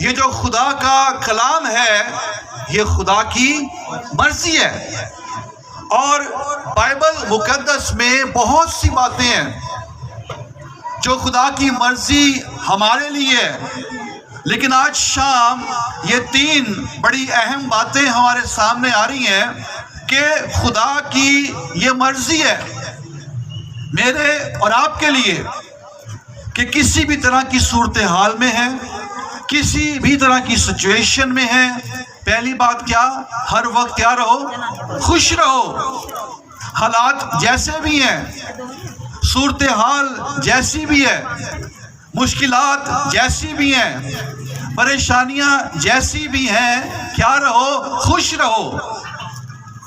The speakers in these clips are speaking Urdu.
یہ جو خدا کا کلام ہے یہ خدا کی مرضی ہے. اور بائبل مقدس میں بہت سی باتیں ہیں جو خدا کی مرضی ہمارے لیے ہے. لیکن آج شام یہ 3 بڑی اہم باتیں ہمارے سامنے آ رہی ہیں کہ خدا کی یہ مرضی ہے میرے اور آپ کے لیے کہ کسی بھی طرح کی صورتحال میں ہے، کسی بھی طرح کی سچویشن میں ہے. پہلی بات کیا؟ ہر وقت کیا رہو؟ خوش رہو. حالات جیسے بھی ہیں، صورتحال جیسی بھی ہے، مشکلات جیسی بھی ہیں، پریشانیاں جیسی بھی ہیں، کیا رہو؟ خوش رہو.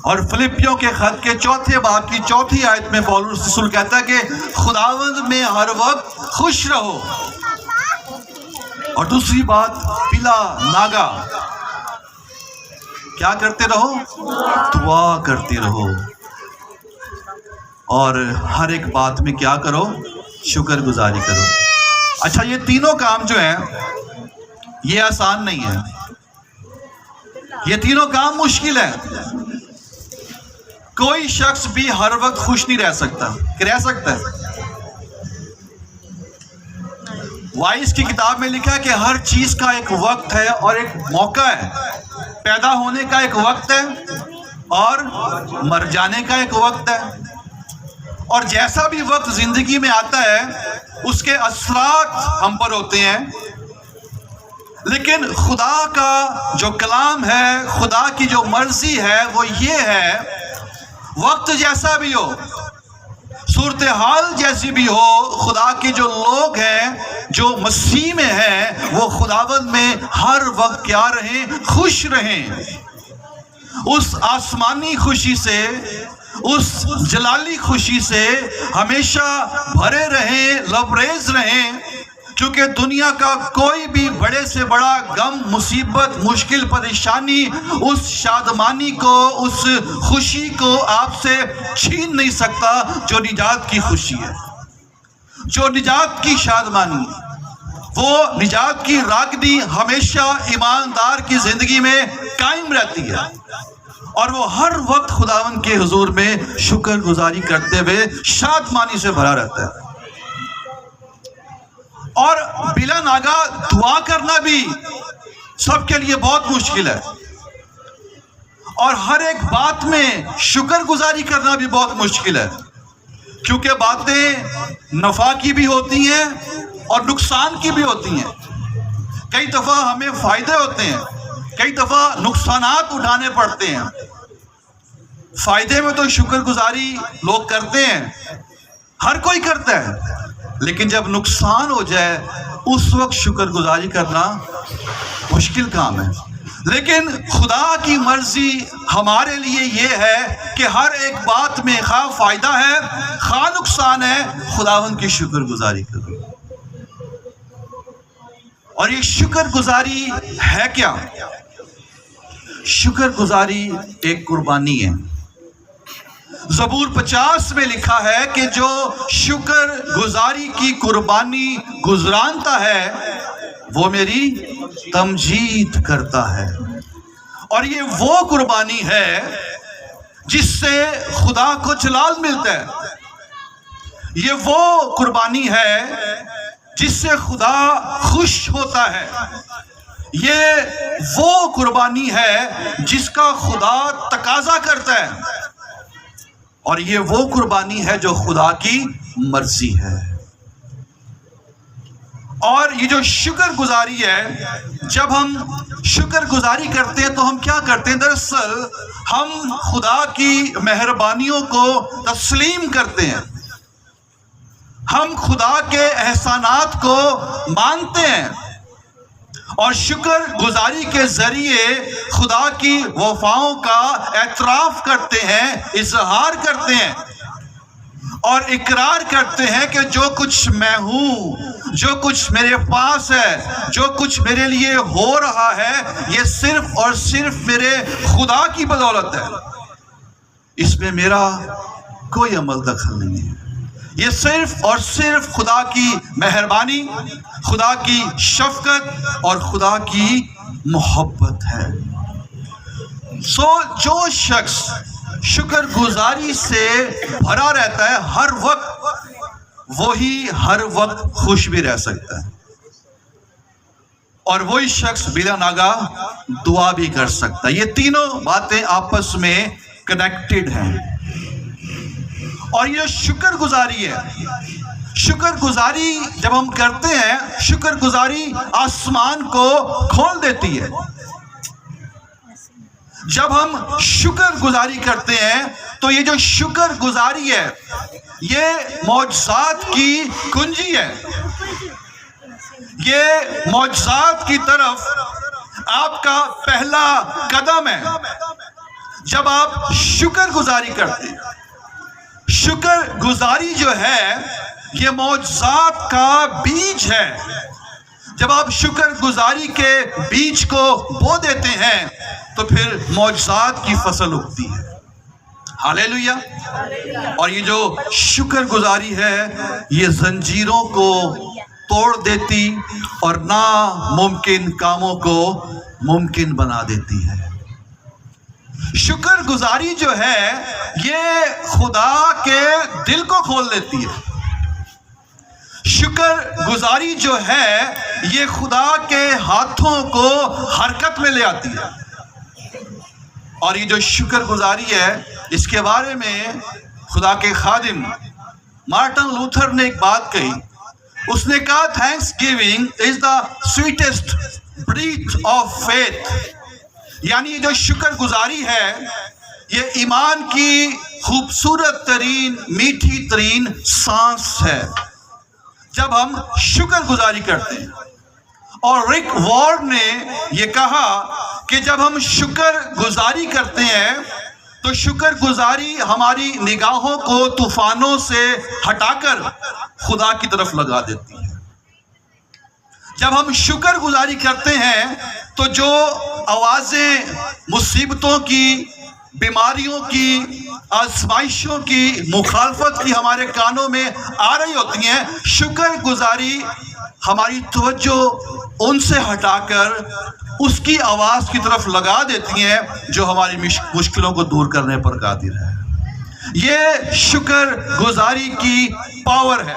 اور فلپیوں کے خط کے 4 باب کی 4 آیت میں پولس رسول کہتا ہے کہ خداوند میں ہر وقت خوش رہو. اور دوسری بات بلا ناگا کیا کرتے رہو؟ دعا کرتے رہو. اور ہر ایک بات میں کیا کرو؟ شکر گزاری کرو. اچھا، یہ تینوں کام جو ہیں یہ آسان نہیں ہے، یہ تینوں کام مشکل ہے. کوئی شخص بھی ہر وقت خوش نہیں رہ سکتا. کہ رہ سکتا ہے؟ وائس کی کتاب میں لکھا ہے کہ ہر چیز کا ایک وقت ہے اور ایک موقع ہے. پیدا ہونے کا ایک وقت ہے اور مر جانے کا ایک وقت ہے. اور جیسا بھی وقت زندگی میں آتا ہے اس کے اثرات ہم پر ہوتے ہیں. لیکن خدا کا جو کلام ہے، خدا کی جو مرضی ہے وہ یہ ہے، وقت جیسا بھی ہو، صورتحال جیسی بھی ہو، خدا کے جو لوگ ہیں جو مسیح میں ہیں وہ خداوند میں ہر وقت کیا رہیں؟ خوش رہیں. اس آسمانی خوشی سے، اس جلالی خوشی سے ہمیشہ بھرے رہیں، لبریز رہیں. کیونکہ دنیا کا کوئی بھی بڑے سے بڑا غم، مصیبت، مشکل، پریشانی اس شادمانی کو، اس خوشی کو آپ سے چھین نہیں سکتا جو نجات کی خوشی ہے، جو نجات کی شادمانی. وہ نجات کی راگنی ہمیشہ ایماندار کی زندگی میں قائم رہتی ہے اور وہ ہر وقت خداوند کے حضور میں شکر گزاری کرتے ہوئے شادمانی سے بھرا رہتا ہے. اور بلا ناگا دعا کرنا بھی سب کے لیے بہت مشکل ہے، اور ہر ایک بات میں شکر گزاری کرنا بھی بہت مشکل ہے. کیونکہ باتیں نفع کی بھی ہوتی ہیں اور نقصان کی بھی ہوتی ہیں. کئی دفعہ ہمیں فائدے ہوتے ہیں، کئی دفعہ نقصانات اٹھانے پڑتے ہیں. فائدے میں تو شکر گزاری لوگ کرتے ہیں، ہر کوئی کرتا ہے. لیکن جب نقصان ہو جائے اس وقت شکر گزاری کرنا مشکل کام ہے. لیکن خدا کی مرضی ہمارے لیے یہ ہے کہ ہر ایک بات میں خواہ فائدہ ہے خواہ نقصان ہے، خداوند کی شکر گزاری کرو. اور یہ شکر گزاری ہے کیا؟ شکر گزاری ایک قربانی ہے. زبور 50 میں لکھا ہے کہ جو شکر گزاری کی قربانی گزرانتا ہے وہ میری تمجید کرتا ہے. اور یہ وہ قربانی ہے جس سے خدا کو جلال ملتا ہے. یہ وہ قربانی ہے جس سے خدا خوش ہوتا ہے. یہ وہ قربانی ہے جس کا خدا تقاضا کرتا ہے. اور یہ وہ قربانی ہے جو خدا کی مرضی ہے. اور یہ جو شکر گزاری ہے، جب ہم شکر گزاری کرتے ہیں تو ہم کیا کرتے ہیں؟ دراصل ہم خدا کی مہربانیوں کو تسلیم کرتے ہیں، ہم خدا کے احسانات کو مانتے ہیں اور شکر گزاری کے ذریعے خدا کی وفاؤں کا اعتراف کرتے ہیں، اظہار کرتے ہیں اور اقرار کرتے ہیں کہ جو کچھ میں ہوں، جو کچھ میرے پاس ہے، جو کچھ میرے لیے ہو رہا ہے، یہ صرف اور صرف میرے خدا کی بدولت ہے. اس میں میرا کوئی عمل دخل نہیں ہے. یہ صرف اور صرف خدا کی مہربانی، خدا کی شفقت اور خدا کی محبت ہے۔ جو شخص شکر گزاری سے بھرا رہتا ہے ہر وقت، وہی ہر وقت خوش بھی رہ سکتا ہے، اور وہی شخص بلا ناگاہ دعا بھی کر سکتا ہے۔ یہ تینوں باتیں آپس میں کنیکٹڈ ہیں۔ اور یہ شکر گزاری ہے، شکر گزاری جب ہم کرتے ہیں، شکر گزاری آسمان کو کھول دیتی ہے۔ جب ہم شکر گزاری کرتے ہیں تو یہ جو شکر گزاری ہے یہ معجزات کی کنجی ہے، یہ معجزات کی طرف آپ کا پہلا قدم ہے۔ جب آپ شکر گزاری کرتے ہیں، شکر گزاری جو ہے یہ معجزات کا بیج ہے۔ جب آپ شکر گزاری کے بیج کو بو دیتے ہیں تو پھر معجزات کی فصل اگتی ہے۔ ہاللیلویا۔ اور یہ جو شکر گزاری ہے یہ زنجیروں کو توڑ دیتی اور ناممکن کاموں کو ممکن بنا دیتی ہے۔ شکر گزاری جو ہے یہ خدا کے دل کو کھول دیتی ہے۔ شکر گزاری جو ہے یہ خدا کے ہاتھوں کو حرکت میں لے آتی ہے۔ اور یہ جو شکر گزاری ہے اس کے بارے میں خدا کے خادم مارٹن لوتھر نے ایک بات کہی۔ اس نے کہا thanksgiving is the sweetest breath of faith, یعنی یہ جو شکر گزاری ہے یہ ایمان کی خوبصورت ترین میٹھی ترین سانس ہے جب ہم شکر گزاری کرتے ہیں۔ اور رک وارڈ نے یہ کہا کہ جب ہم شکر گزاری کرتے ہیں تو شکر گزاری ہماری نگاہوں کو طوفانوں سے ہٹا کر خدا کی طرف لگا دیتی ہے۔ جب ہم شکر گزاری کرتے ہیں تو جو آوازیں مصیبتوں کی، بیماریوں کی، آزمائشوں کی، مخالفت کی ہمارے کانوں میں آ رہی ہوتی ہیں، شکر گزاری ہماری توجہ ان سے ہٹا کر اس کی آواز کی طرف لگا دیتی ہیں جو ہماری مشکلوں کو دور کرنے پر قادر ہے۔ یہ شکر گزاری کی پاور ہے،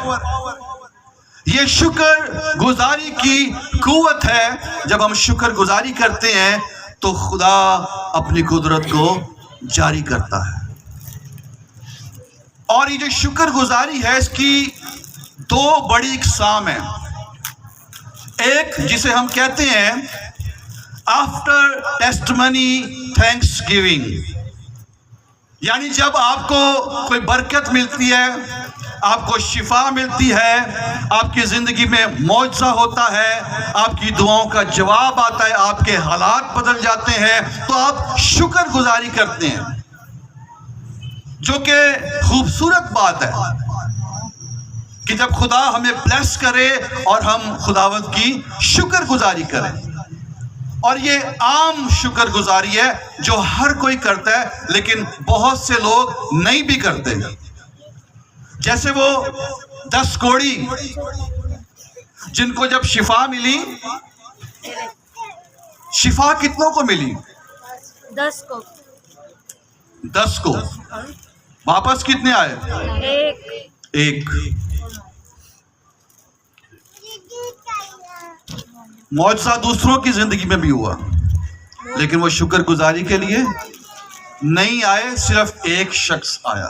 یہ شکر گزاری کی قوت ہے۔ جب ہم شکر گزاری کرتے ہیں تو خدا اپنی قدرت کو جاری کرتا ہے۔ اور یہ جو شکر گزاری ہے اس کی دو بڑی اقسام ہیں۔ ایک جسے ہم کہتے ہیں آفٹر ٹیسٹمنی تھینکس گیونگ، یعنی جب آپ کو کوئی برکت ملتی ہے، آپ کو شفا ملتی ہے، آپ کی زندگی میں معجزہ ہوتا ہے، آپ کی دعاؤں کا جواب آتا ہے، آپ کے حالات بدل جاتے ہیں، تو آپ شکر گزاری کرتے ہیں، جو کہ خوبصورت بات ہے کہ جب خدا ہمیں بلیس کرے اور ہم خداوند کی شکر گزاری کریں۔ اور یہ عام شکر گزاری ہے جو ہر کوئی کرتا ہے، لیکن بہت سے لوگ نہیں بھی کرتے۔ جیسے وہ 10 کوڑی جن کو جب شفا ملی، شفا کتنوں کو ملی؟ 10 کو۔ واپس کتنے آئے؟ ایک۔ معجزہ دوسروں کی زندگی میں بھی ہوا، لیکن وہ شکر گزاری کے لیے نہیں آئے، صرف ایک شخص آیا۔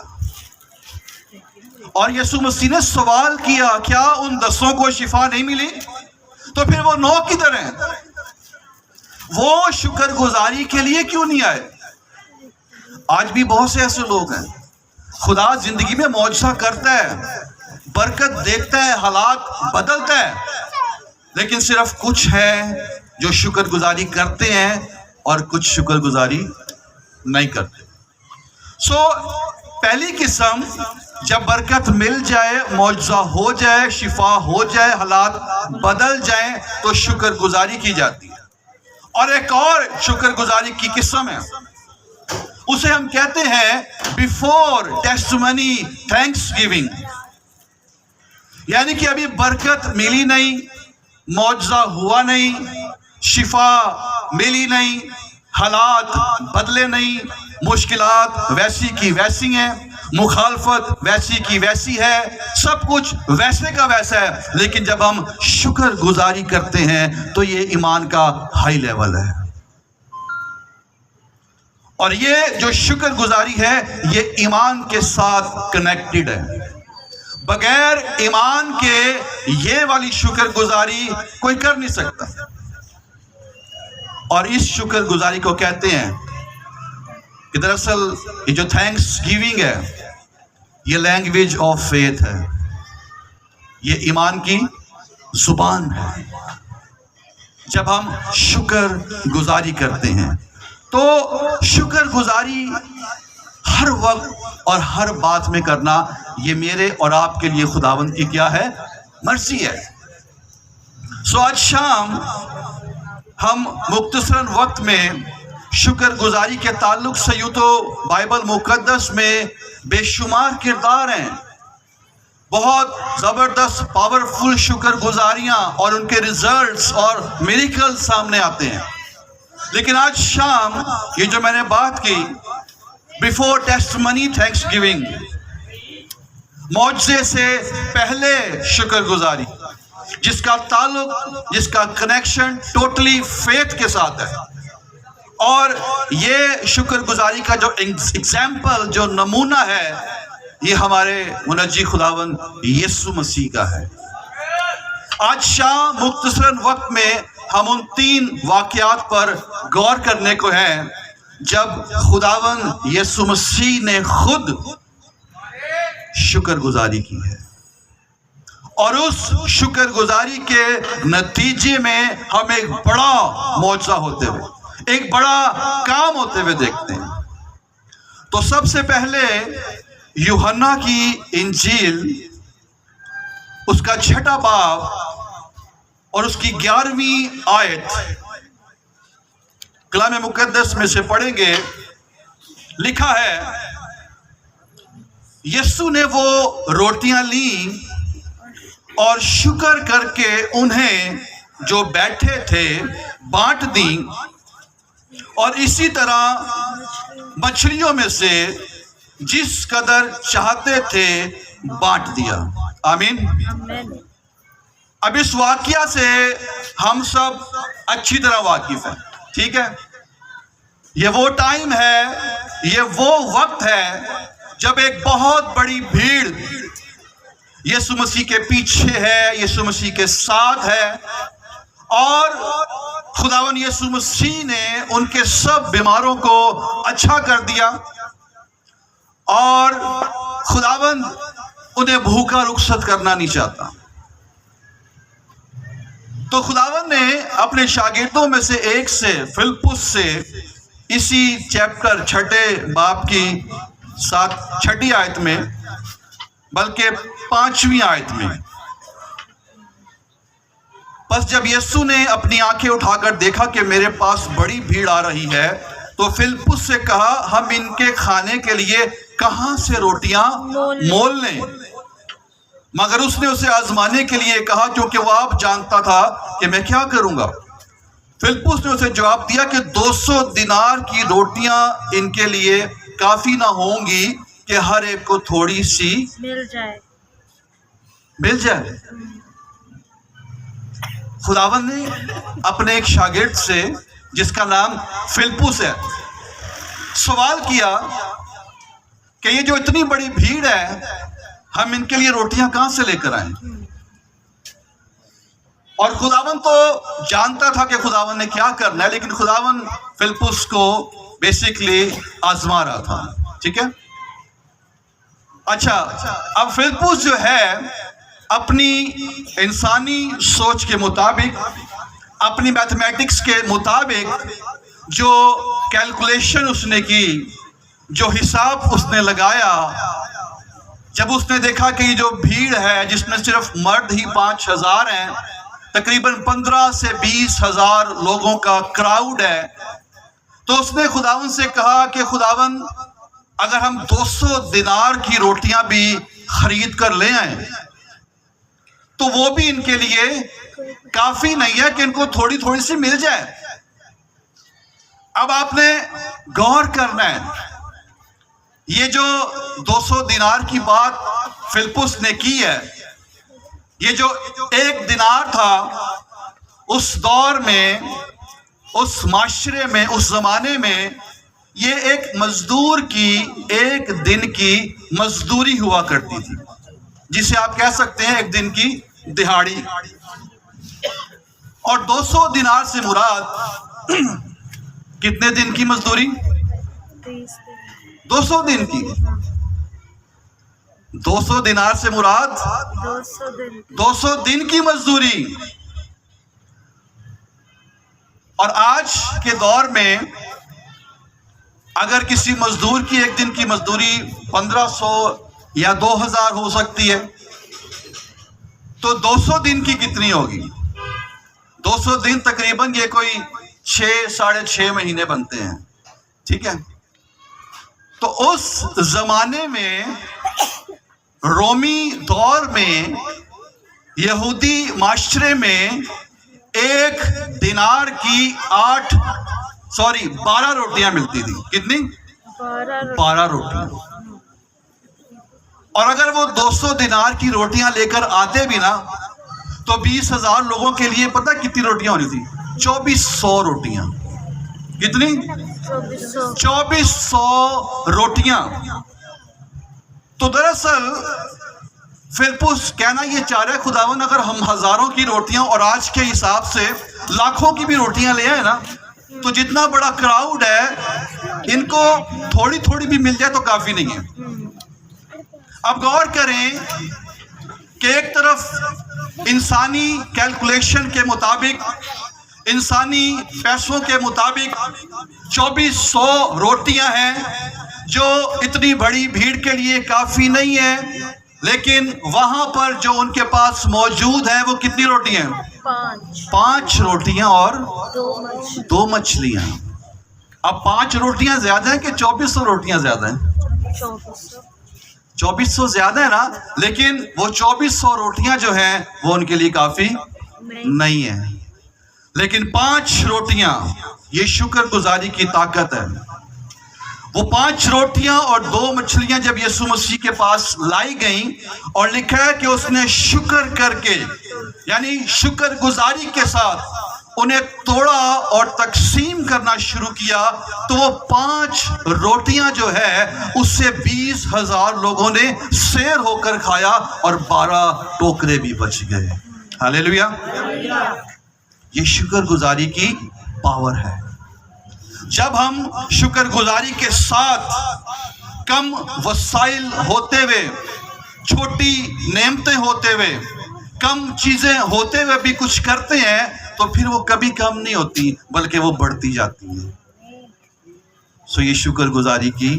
اور یسوع مسیح نے سوال کیا، کیا ان 10 کو شفا نہیں ملی؟ تو پھر وہ 9 کدھر ہیں؟ وہ شکر گزاری کے لیے کیوں نہیں آئے؟ آج بھی بہت سے ایسے لوگ ہیں، خدا زندگی میں معجزہ کرتا ہے، برکت دیکھتا ہے، حالات بدلتا ہے، لیکن صرف کچھ ہے جو شکر گزاری کرتے ہیں اور کچھ شکر گزاری نہیں کرتے۔ پہلی قسم، جب برکت مل جائے، معجزہ ہو جائے، شفا ہو جائے، حالات بدل جائیں تو شکر گزاری کی جاتی ہے۔ اور ایک اور شکر گزاری کی قسم ہے، اسے ہم کہتے ہیں بیفور ٹیسٹمنی تھینکس گیونگ، یعنی کہ ابھی برکت ملی نہیں، معجزہ ہوا نہیں، شفا ملی نہیں، حالات بدلے نہیں، مشکلات ویسی کی ویسی ہیں، مخالفت ویسی کی ویسی ہے، سب کچھ ویسے کا ویسا ہے، لیکن جب ہم شکر گزاری کرتے ہیں تو یہ ایمان کا ہائی لیول ہے۔ اور یہ جو شکر گزاری ہے یہ ایمان کے ساتھ کنیکٹڈ ہے۔ بغیر ایمان کے یہ والی شکر گزاری کوئی کر نہیں سکتا، اور اس شکر گزاری کو کہتے ہیں کہ دراصل یہ جو تھینکس گیونگ ہے یہ لینگویج آف فیتھ ہے، یہ ایمان کی زبان ہے۔ جب ہم شکر گزاری کرتے ہیں تو شکر گزاری ہر وقت اور ہر بات میں کرنا یہ میرے اور آپ کے لیے خداوند کی کیا ہے؟ مرضی ہے۔ آج شام ہم مختصراً وقت میں شکر گزاری کے تعلق سے یوں تو بائبل مقدس میں بے شمار کردار ہیں، بہت زبردست پاورفل شکر گزاریاں اور ان کے ریزلٹس اور میریکل سامنے آتے ہیں، لیکن آج شام یہ جو میں نے بات کی بیفور ٹیسٹمنی تھینکس گیونگ، معجزے سے پہلے شکر گزاری، جس کا تعلق، جس کا کنیکشن ٹوٹلی فیتھ کے ساتھ ہے، اور یہ شکر گزاری کا جو ایگزامپل، جو نمونہ ہے، یہ ہمارے منجی خداوند یسوع مسیح کا ہے۔ آج شام مختصراً وقت میں ہم ان 3 واقعات پر غور کرنے کو ہیں جب خداوند یسوع مسیح نے خود شکر گزاری کی ہے، اور اس شکر گزاری کے نتیجے میں ہم ایک بڑا معجزہ ہوتے ہوئے، ایک بڑا کام ہوتے ہوئے دیکھتے ہیں۔ تو سب سے پہلے یوحنا کی انجیل، اس کا 6واں باب اور اس کی 11ویں آیت کلام مقدس میں سے پڑھیں گے۔ لکھا ہے، یسوع نے وہ روٹیاں لیں اور شکر کر کے انہیں جو بیٹھے تھے بانٹ دیں، اور اسی طرح مچھلیوں میں سے جس قدر چاہتے تھے بانٹ دیا۔ آمین۔ اب اس واقعہ سے ہم سب اچھی طرح واقف ہیں، ٹھیک ہے؟ یہ وہ ٹائم ہے، یہ وہ وقت ہے جب ایک بہت بڑی بھیڑ یسوع مسیح کے پیچھے ہے، یسوع مسیح کے ساتھ ہے، اور خداوند یسوع مسیح نے ان کے سب بیماروں کو اچھا کر دیا، اور خداوند انہیں بھوکا رخصت کرنا نہیں چاہتا۔ تو خداوند نے اپنے شاگردوں میں سے ایک سے، فلپس سے، اسی چیپٹر 6 باب کی 6 آیت میں، بلکہ 5ویں آیت میں، پس جب یسوع نے اپنی آنکھیں اٹھا کر دیکھا کہ میرے پاس بڑی بھیڑ آ رہی ہے، تو فلپس سے کہا، ہم ان کے کھانے کے لیے کہاں سے روٹیاں مول لیں؟ مگر اس نے اسے آزمانے کے لیے کہا، کیونکہ وہ آپ جانتا تھا کہ میں کیا کروں گا۔ فلپس نے اسے جواب دیا کہ 200 دینار کی روٹیاں ان کے لیے کافی نہ ہوں گی کہ ہر ایک کو تھوڑی سی مل جائے۔ خداوند نے اپنے ایک شاگرد سے، جس کا نام فلپس ہے، سوال کیا کہ یہ جو اتنی بڑی بھیڑ ہے، ہم ان کے لیے روٹیاں کہاں سے لے کر آئیں؟ اور خداوند تو جانتا تھا کہ خداوند نے کیا کرنا ہے، لیکن خداوند فلپس کو بیسیکلی آزما رہا تھا، ٹھیک ہے؟ اچھا، اب فلپس جو ہے اپنی انسانی سوچ کے مطابق، اپنی میتھمیٹکس کے مطابق، جو کیلکولیشن اس نے کی، جو حساب اس نے لگایا، جب اس نے دیکھا کہ یہ جو بھیڑ ہے، جس میں صرف مرد ہی 5000 ہیں، تقریباً 15 سے 20 ہزار لوگوں کا کراؤڈ ہے، تو اس نے خداوند سے کہا کہ خداوند، اگر ہم 200 دینار کی روٹیاں بھی خرید کر لے آئیں تو وہ بھی ان کے لیے کافی نہیں ہے کہ ان کو تھوڑی تھوڑی سی مل جائے. اب آپ نے غور کرنا ہے, یہ جو 200 دینار کی بات فلپس نے کی ہے, یہ جو 1 دینار تھا اس دور میں, اس معاشرے میں, اس زمانے میں, یہ ایک مزدور کی 1 دن کی مزدوری ہوا کرتی تھی, جسے آپ کہہ سکتے ہیں 1 دن کی دہاڑی. اور 200 دینار سے مراد کتنے دن کی مزدوری؟ 200 دن کی. 200 دینار سے مراد 200 دن کی مزدوری. اور آج کے دور میں اگر کسی مزدور کی 1 دن کی مزدوری 1500 یا 2000 ہو سکتی ہے, تو 200 دن کی کتنی ہوگی؟ 200 دن تقریباً یہ کوئی 6-6.5 مہینے بنتے ہیں. ٹھیک ہے, تو اس زمانے میں, رومی دور میں, یہودی معاشرے میں 1 دینار کی 12 روٹیاں ملتی تھی. کتنی؟ 12 روٹیاں. اور اگر وہ 200 دینار کی روٹیاں لے کر آتے بھی نا, تو 20,000 لوگوں کے لیے پتہ کتنی روٹیاں ہونی تھی؟ 2400 روٹیاں. کتنی؟ 2400 روٹیاں. تو دراصل فلپس کہنا یہ چاہ رہا ہے, خداوند اگر ہم ہزاروں کی روٹیاں اور آج کے حساب سے لاکھوں کی بھی روٹیاں لے آئے نا, تو جتنا بڑا کراؤڈ ہے ان کو تھوڑی تھوڑی بھی مل جائے تو کافی نہیں ہے. اب غور کریں کہ ایک طرف انسانی کیلکولیشن کے مطابق, انسانی پیسوں کے مطابق 2400 روٹیاں ہیں, جو اتنی بڑی بھیڑ کے لیے کافی نہیں ہے, لیکن وہاں پر جو ان کے پاس موجود ہیں وہ کتنی روٹیاں ہیں؟ 5 روٹیاں اور 2 مچھلیاں. اب 5 روٹیاں زیادہ ہیں کہ 2400 روٹیاں زیادہ ہیں؟ 2400 زیادہ ہے نا, لیکن وہ 2400 روٹیاں جو ہیں وہ ان کے لیے کافی نہیں ہے. لیکن 5 روٹیاں, یہ شکر گزاری کی طاقت ہے. وہ 5 روٹیاں اور 2 مچھلیاں جب یسوع مسیح کے پاس لائی گئیں, اور لکھا ہے کہ اس نے شکر کر کے, یعنی شکر گزاری کے ساتھ انہیں توڑا اور تقسیم کرنا شروع کیا, تو وہ 5 روٹیاں جو ہے اس سے 20,000 لوگوں نے سیر ہو کر کھایا, اور 12 ٹوکرے بھی بچ گئے. ہاللیلویا. یہ شکر گزاری کی پاور ہے. جب ہم شکر گزاری کے ساتھ کم وسائل ہوتے ہوئے, چھوٹی نعمتیں ہوتے ہوئے, کم چیزیں ہوتے ہوئے بھی کچھ کرتے ہیں, تو پھر وہ کبھی کم نہیں ہوتی بلکہ وہ بڑھتی جاتی ہیں. سو یہ شکر گزاری کی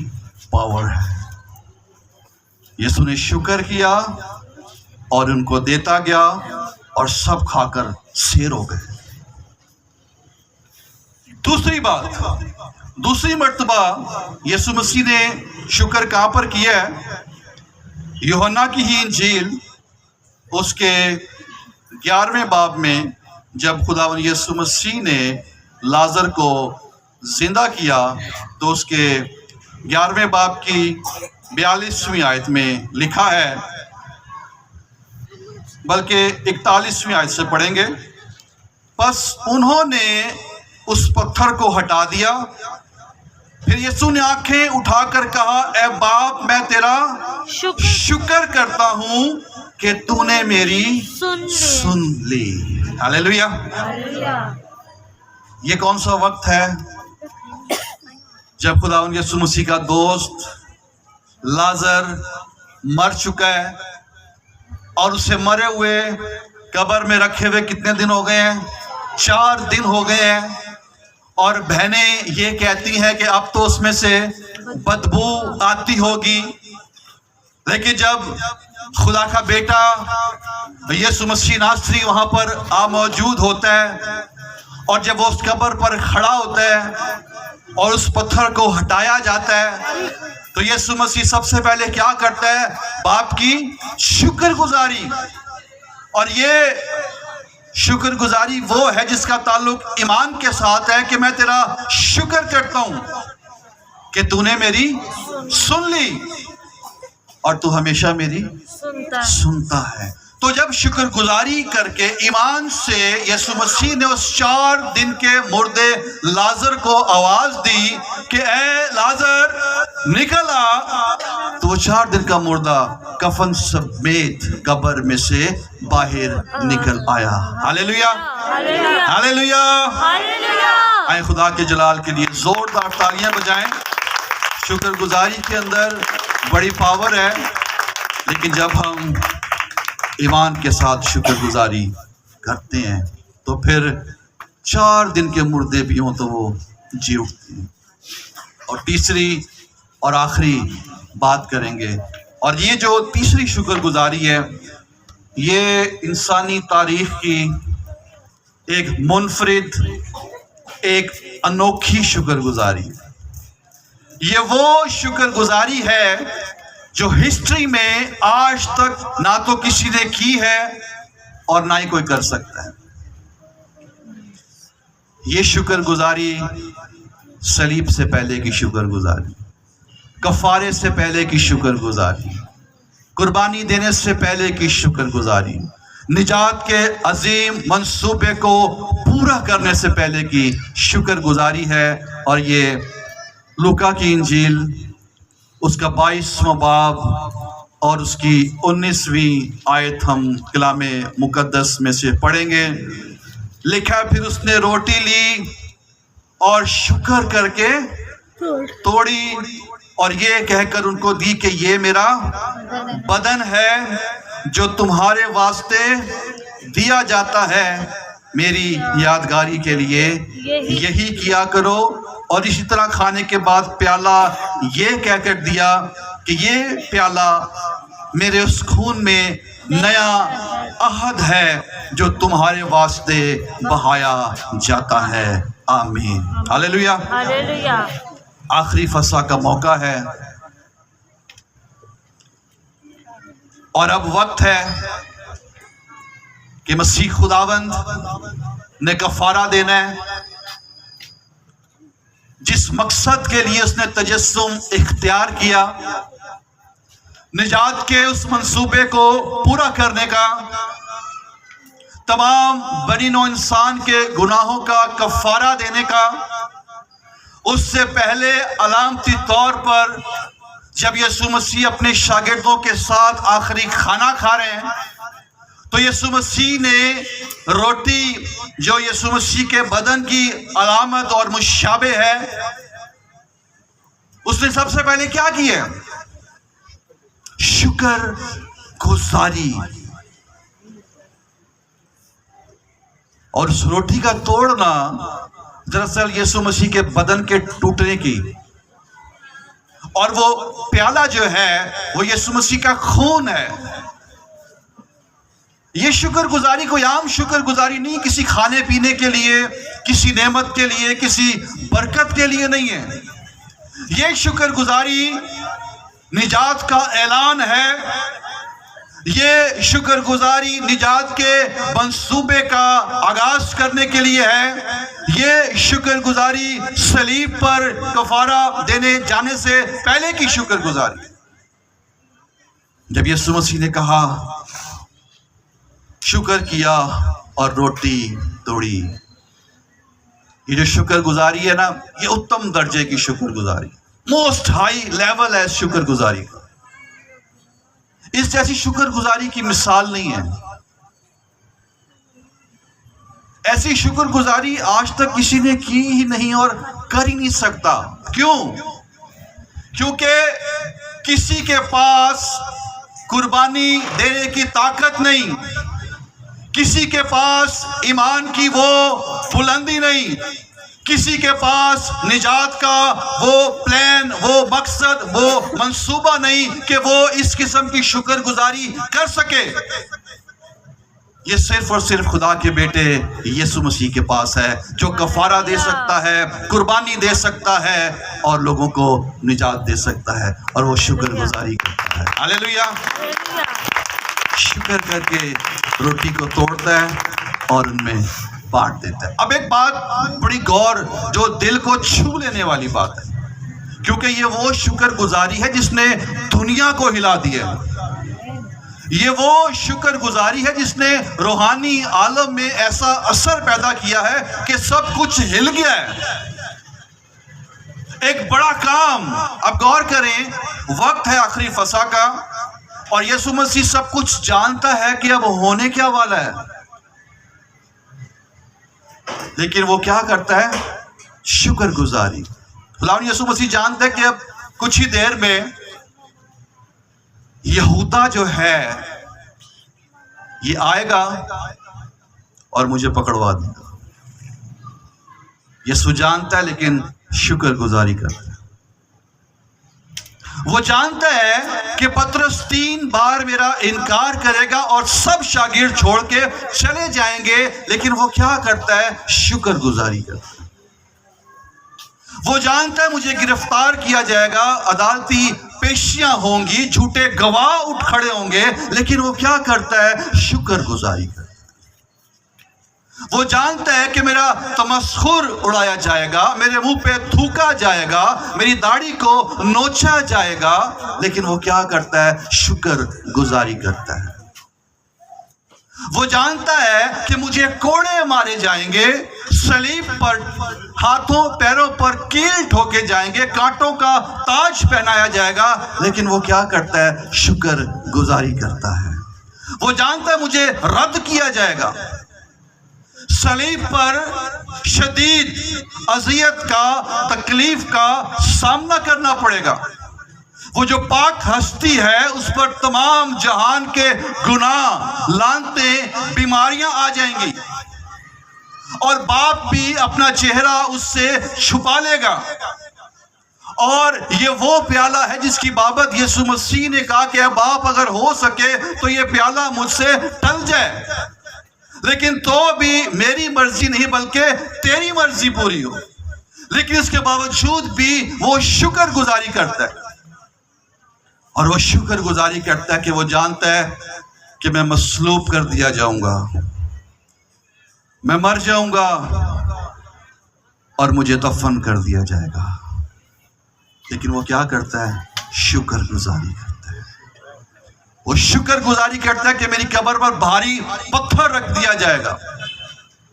پاور ہے. یسوع نے شکر کیا اور ان کو دیتا گیا, اور سب کھا کر سیر ہو گئے. دوسری بات, دوسری مرتبہ یسوع مسیح نے شکر کہاں پر کیا ہے؟ یوحنا کی ہی انجیل اس کے 11ویں باب میں, جب خداوند یسوع مسیح نے لازر کو زندہ کیا, تو اس کے 11ویں باب کی 42ویں آیت میں لکھا ہے, بلکہ 41ویں آیت سے پڑھیں گے. پس انہوں نے اس پتھر کو ہٹا دیا. پھر یسوع نے آنکھیں اٹھا کر کہا, اے باپ, میں تیرا شکر کرتا ہوں کہ تو نے میری سن لی. ہاللیلویا. یہ کون سا وقت ہے جب خداوند یسوع مسیح کا دوست لازر مر چکا ہے, اور اسے مرے ہوئے قبر میں رکھے ہوئے کتنے دن ہو گئے ہیں؟ 4 دن ہو گئے ہیں. اور بہنیں یہ کہتی ہیں کہ اب تو اس میں سے بدبو آتی ہوگی. لیکن جب خدا کا بیٹا یسوع مسیح ناصری وہاں پر موجود ہوتا ہے, اور جب وہ اس قبر پر کھڑا ہوتا ہے اور اس پتھر کو ہٹایا جاتا ہے, تو یسوع مسیح سب سے پہلے کیا کرتا ہے؟ باپ کی شکر گزاری. اور یہ شکر گزاری وہ ہے جس کا تعلق ایمان کے ساتھ ہے کہ میں تیرا شکر کرتا ہوں کہ تو نے میری سن لی اور تو ہمیشہ میری سنتا ہے. تو جب شکر گزاری کر کے ایمان سے یسوع مسیح نے اس 4 دن کے مردے لازر کو آواز دی کہ اے لازر نکل آ، تو وہ 4 دن کا مردہ کفن سمیت قبر میں سے باہر نکل آیا. ہاللیلویا ہاللیلویا. آئے خدا کے جلال کے لیے زوردار تالیاں بجائیں. شکر گزاری کے اندر بڑی پاور ہے، لیکن جب ہم ایمان کے ساتھ شکر گزاری کرتے ہیں تو پھر 4 دن کے مردے بھی ہوں تو وہ جی اٹھتے ہیں. اور تیسری اور آخری بات کریں گے، اور یہ جو تیسری شکر گزاری ہے یہ انسانی تاریخ کی ایک منفرد، ایک انوکھی شکر گزاری ہے. یہ وہ شکر گزاری ہے جو ہسٹری میں آج تک نہ تو کسی نے کی ہے اور نہ ہی کوئی کر سکتا ہے. یہ شکر گزاری صلیب سے پہلے کی شکر گزاری، کفارے سے پہلے کی شکر گزاری، قربانی دینے سے پہلے کی شکر گزاری، نجات کے عظیم منصوبے کو پورا کرنے سے پہلے کی شکر گزاری ہے. اور یہ لوکا کی انجیل اس کا 22واں باب اور اس کی 19ویں آیت ہم کلام مقدس میں سے پڑھیں گے. لکھا پھر اس نے روٹی لی اور شکر کر کے توڑی اور یہ کہہ کر ان کو دی کہ یہ میرا بدن ہے جو تمہارے واسطے دیا جاتا ہے، میری یادگاری کے لیے یہی کیا کرو. اور اسی طرح کھانے کے بعد پیالہ یہ کہہ کر دیا کہ یہ پیالہ میرے اس خون میں نیا عہد ہے جو تمہارے واسطے بہایا جاتا ہے. آمین. ہاللیلویا. آخری فسح کا موقع ہے اور اب وقت ہے کہ مسیح خداوند نے کفارہ دینا ہے. جس مقصد کے لیے اس نے تجسم اختیار کیا، نجات کے اس منصوبے کو پورا کرنے کا، تمام بنی نوع انسان کے گناہوں کا کفارہ دینے کا. اس سے پہلے علامتی طور پر جب یسوع مسیح اپنے شاگردوں کے ساتھ آخری کھانا کھا رہے ہیں تو یسوع مسیح نے روٹی جو یسوع مسیح کے بدن کی علامت اور مشابہ ہے، اس نے سب سے پہلے کیا کیا؟ شکر گزاری. اور اس روٹی کا توڑنا دراصل یسوع مسیح کے بدن کے ٹوٹنے کی، اور وہ پیالہ جو ہے وہ یسوع مسیح کا خون ہے. یہ شکر گزاری کوئی عام شکر گزاری نہیں، کسی کھانے پینے کے لیے، کسی نعمت کے لیے، کسی برکت کے لیے نہیں ہے. یہ شکر گزاری نجات کا اعلان ہے. یہ شکر گزاری نجات کے منصوبے کا آغاز کرنے کے لیے ہے. یہ شکر گزاری صلیب پر کفارہ دینے جانے سے پہلے کی شکر گزاری. جب یسوع مسیح نے کہا، شکر کیا اور روٹی توڑی، یہ جو شکر گزاری ہے نا، یہ اتم درجے کی شکر گزاری، موسٹ ہائی لیول ہے شکر گزاری کا. اس جیسی شکر گزاری کی مثال نہیں ہے. ایسی شکر گزاری آج تک کسی نے کی ہی نہیں اور کر ہی نہیں سکتا. کیوں؟ کیونکہ کسی کے پاس قربانی دینے کی طاقت نہیں، کسی کے پاس ایمان کی وہ بلندی نہیں، کسی کے پاس نجات کا وہ پلان، وہ مقصد، وہ منصوبہ نہیں کہ وہ اس قسم کی شکر گزاری کر سکے. یہ صرف اور صرف خدا کے بیٹے یسوع مسیح کے پاس ہے، جو کفارہ دے سکتا ہے، قربانی دے سکتا ہے اور لوگوں کو نجات دے سکتا ہے، اور وہ شکر گزاری کرتا ہے. ہاللیلویا. شکر کر کے روٹی کو توڑتا ہے اور ان میں بانٹ دیتا ہے۔ اب ایک بات بڑی غور جو دل کو چھو لینے والی بات ہے، کیونکہ یہ وہ شکر گزاری ہے جس نے دنیا کو ہلا دیا ہے، یہ وہ شکر گزاری ہے جس نے روحانی عالم میں ایسا اثر پیدا کیا ہے کہ سب کچھ ہل گیا ہے۔ ایک بڑا کام، اب غور کریں، وقت ہے آخری فسح کا اور یسوع مسیح سب کچھ جانتا ہے کہ اب ہونے کیا والا ہے، لیکن وہ کیا کرتا ہے؟ شکر گزاری۔ خداوند یسوع مسیح جانتا ہے کہ اب کچھ ہی دیر میں یہودا جو ہے یہ آئے گا اور مجھے پکڑوا دے گا۔ یسوع جانتا ہے لیکن شکر گزاری کرتا ہے۔ وہ جانتا ہے کہ پطرس 3 بار میرا انکار کرے گا اور سب شاگرد چھوڑ کے چلے جائیں گے، لیکن وہ کیا کرتا ہے؟ شکر گزاری کرتا ہے۔ وہ جانتا ہے مجھے گرفتار کیا جائے گا، عدالتی پیشیاں ہوں گی، جھوٹے گواہ اٹھ کھڑے ہوں گے، لیکن وہ کیا کرتا ہے؟ شکر گزاری کرتا ہے۔ وہ جانتا ہے کہ میرا تمسخر اڑایا جائے گا، میرے منہ پہ تھوکا جائے گا، میری داڑھی کو نوچا جائے گا، لیکن وہ کیا کرتا ہے؟ شکر گزاری کرتا ہے۔ وہ جانتا ہے کہ مجھے کوڑے مارے جائیں گے، صلیب پر ہاتھوں پیروں پر کیل ٹھوکے جائیں گے، کانٹوں کا تاج پہنایا جائے گا، لیکن وہ کیا کرتا ہے؟ شکر گزاری کرتا ہے۔ وہ جانتا ہے مجھے رد کیا جائے گا، صلیب پر شدید اذیت کا، تکلیف کا سامنا کرنا پڑے گا۔ وہ جو پاک ہستی ہے اس پر تمام جہان کے گناہ، لعنتیں، بیماریاں آ جائیں گی، اور باپ بھی اپنا چہرہ اس سے چھپا لے گا۔ اور یہ وہ پیالہ ہے جس کی بابت یسوع مسیح نے کہا کہ اے باپ اگر ہو سکے تو یہ پیالہ مجھ سے ٹل جائے، لیکن تو بھی میری مرضی نہیں بلکہ تیری مرضی پوری ہو۔ لیکن اس کے باوجود بھی وہ شکر گزاری کرتا ہے، اور وہ شکر گزاری کرتا ہے کہ وہ جانتا ہے کہ میں مصلوب کر دیا جاؤں گا، میں مر جاؤں گا اور مجھے دفن کر دیا جائے گا، لیکن وہ کیا کرتا ہے؟ شکر گزاری کرتا ہے۔ وہ شکر گزاری کرتا ہے کہ میری قبر پر بھاری پتھر رکھ دیا جائے گا۔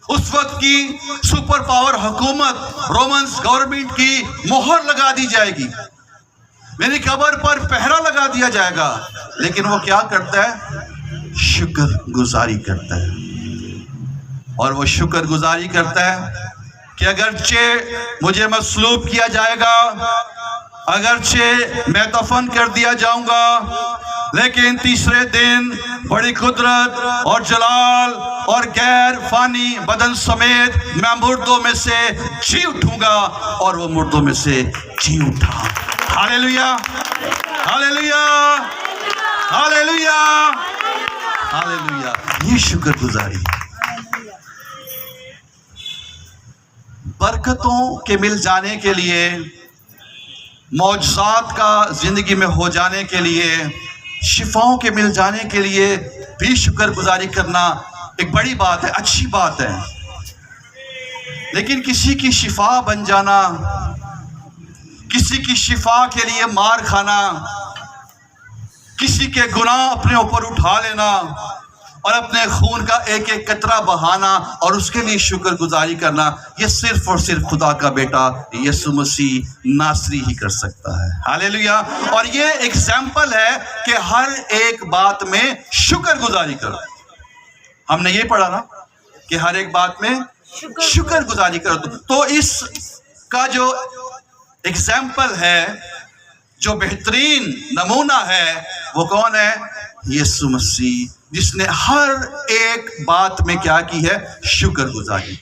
اس وقت کی سپر پاور حکومت رومنز گورنمنٹ کی مہر لگا دی جائے گی، میری قبر پر پہرا لگا دیا جائے گا، لیکن وہ کیا کرتا ہے؟ شکر گزاری کرتا ہے۔ اور وہ شکر گزاری کرتا ہے کہ اگرچہ مجھے مصلوب کیا جائے گا، اگرچہ میں دفن کر دیا جاؤں گا، لیکن تیسرے دن بڑی قدرت اور جلال اور غیر فانی بدن سمیت میں مردوں میں سے جی اٹھوں گا، اور وہ مردوں میں سے جی اٹھا۔ ہاللیلویا، ہاللیلویا، ہاللیلویا، ہاللیلویا۔ یہ شکر گزاری ہے۔ برکتوں کے مل جانے کے لیے، معجزات کا زندگی میں ہو جانے کے لیے، شفاؤں کے مل جانے کے لیے بھی شکر گزاری کرنا ایک بڑی بات ہے، اچھی بات ہے۔ لیکن کسی کی شفا بن جانا، کسی کی شفا کے لیے مار کھانا، کسی کے گناہ اپنے اوپر اٹھا لینا اور اپنے خون کا ایک ایک قطرہ بہانا اور اس کے لیے شکر گزاری کرنا، یہ صرف اور صرف خدا کا بیٹا یسوع مسیح ناصری ہی کر سکتا ہے۔ ہاللیلویا۔ اور یہ ایگزامپل ہے کہ ہر ایک بات میں شکر گزاری کرو۔ ہم نے یہ پڑھا نا کہ ہر ایک بات میں شکر گزاری کرو۔ تو اس کا جو ایگزامپل ہے، جو بہترین نمونہ ہے، وہ کون ہے؟ یسوع مسیح، جس نے ہر ایک بات میں کیا کی ہے؟ شکر گزاری۔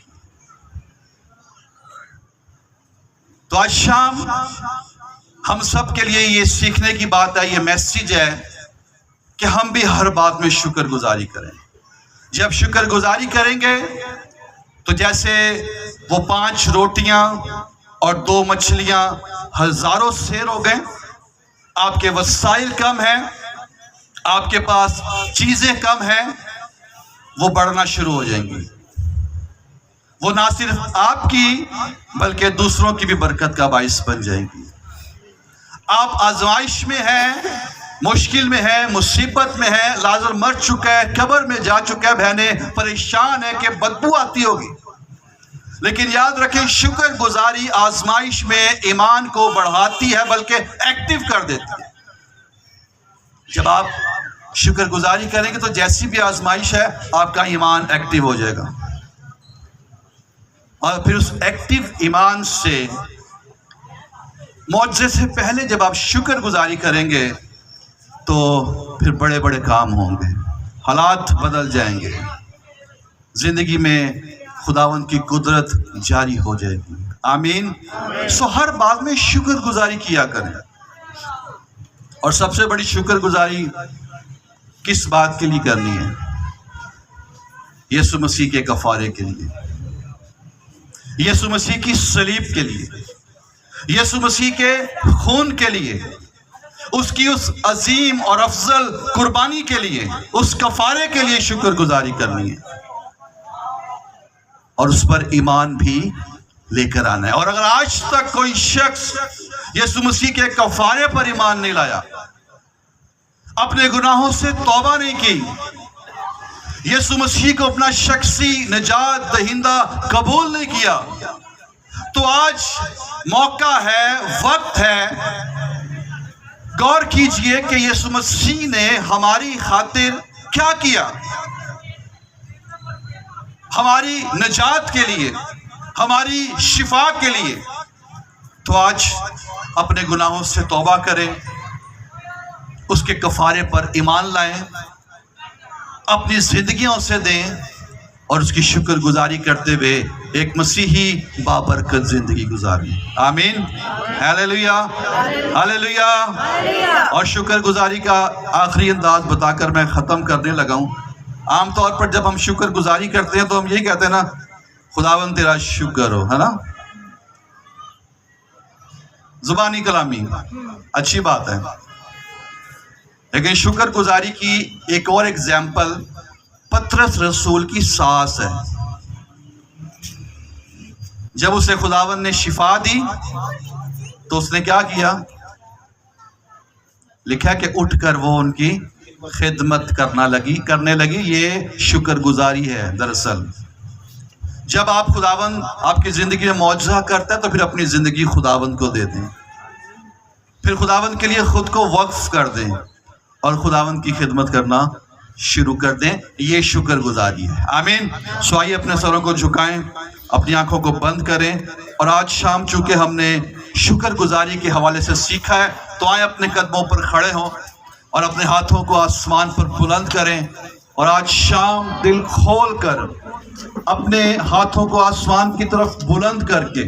تو آج شام ہم سب کے لیے یہ سیکھنے کی بات ہے، یہ میسیج ہے کہ ہم بھی ہر بات میں شکر گزاری کریں۔ جب شکر گزاری کریں گے تو جیسے وہ 5 روٹیاں اور 2 مچھلیاں ہزاروں سیر ہو گئے، آپ کے وسائل کم ہیں، آپ کے پاس چیزیں کم ہیں، وہ بڑھنا شروع ہو جائیں گی. وہ نہ صرف آپ کی بلکہ دوسروں کی بھی برکت کا باعث بن جائیں گی. آپ آزمائش میں ہیں، مشکل میں ہے، مصیبت میں ہے، لازر مر چکا ہے، قبر میں جا چکا ہے، بہنیں پریشان ہے کہ بدبو آتی ہوگی. لیکن یاد رکھیں شکر گزاری آزمائش میں ایمان کو بڑھاتی ہے بلکہ ایکٹیو کر دیتی ہے. جب آپ شکر گزاری کریں گے تو جیسی بھی آزمائش ہے آپ کا ایمان ایکٹیو ہو جائے گا، اور پھر اس ایکٹیو ایمان سے معجزے سے پہلے جب آپ شکر گزاری کریں گے تو پھر بڑے بڑے کام ہوں گے، حالات بدل جائیں گے، زندگی میں خداوند کی قدرت جاری ہو جائے گی. آمین. سو ہر بات میں شکر گزاری کیا کریں. اور سب سے بڑی شکر گزاری کس بات کے لیے کرنی ہے؟ یسوع مسیح کے کفارے کے لیے، یسوع مسیح کی صلیب کے لیے، یسوع مسیح کے خون کے لیے، اس کی اس عظیم اور افضل قربانی کے لیے، اس کفارے کے لیے شکر گزاری کرنی ہے، اور اس پر ایمان بھی لے کر آنا ہے. اور اگر آج تک کوئی شخص یسوع مسیح کے کفارے پر ایمان نہیں لایا، اپنے گناہوں سے توبہ نہیں کی، یسوع مسیح کو اپنا شخصی نجات دہندہ قبول نہیں کیا، تو آج موقع ہے، وقت ہے. غور کیجئے کہ یسوع مسیح نے ہماری خاطر کیا کیا، ہماری نجات کے لیے، ہماری شفا کے لیے. تو آج اپنے گناہوں سے توبہ کریں، اس کے کفارے پر ایمان لائیں، اپنی زندگیوں سے دیں، اور اس کی شکر گزاری کرتے ہوئے ایک مسیحی بابرکت زندگی گزاریں. آمین. Hallelujah, hallelujah. اور شکر گزاری کا آخری انداز بتا کر میں ختم کرنے لگا ہوں. عام طور پر جب ہم شکر گزاری کرتے ہیں تو ہم یہی کہتے ہیں نا، خداوند تیرا شکر ہو، ہے نا، زبانی کلامی اچھی بات ہے. لیکن شکر گزاری کی ایک اور ایگزامپل پطرس رسول کی سانس ہے. جب اسے خداوند نے شفا دی تو اس نے کیا کیا؟ لکھا کہ اٹھ کر وہ ان کی خدمت کرنے لگی. یہ شکر گزاری ہے. دراصل جب آپ خداوند آپ کی زندگی میں معجزہ کرتا ہے تو پھر اپنی زندگی خداوند کو دے دیں، پھر خداوند کے لیے خود کو وقف کر دیں اور خداوند کی خدمت کرنا شروع کر دیں. یہ شکر گزاری ہے. آمین. سو آئیے اپنے سروں کو جھکائیں، اپنی آنکھوں کو بند کریں، اور آج شام چونکہ ہم نے شکر گزاری کے حوالے سے سیکھا ہے تو آئیں اپنے قدموں پر کھڑے ہوں اور اپنے ہاتھوں کو آسمان پر بلند کریں، اور آج شام دل کھول کر اپنے ہاتھوں کو آسمان کی طرف بلند کر کے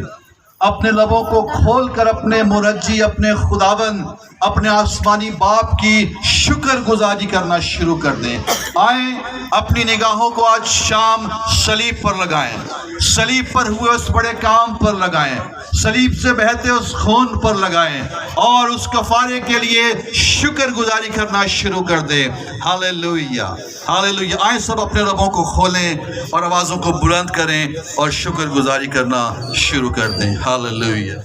اپنے لبوں کو کھول کر اپنے مرجی، اپنے خداوند، اپنے آسمانی باپ کی شکر گزاری کرنا شروع کر دیں. آئیں اپنی نگاہوں کو آج شام صلیب پر لگائیں، صلیب پر ہوئے اس بڑے کام پر لگائیں، صلیب سے بہتے اس خون پر لگائیں، اور اس کفارے کے لیے شکر گزاری کرنا شروع کر دیں. ہاللیلویہ، ہاللیلویہ. آئیں سب اپنے لبوں کو کھولیں اور آوازوں کو بلند کریں اور شکر گزاری کرنا شروع کر دیں. ہاللیلویہ.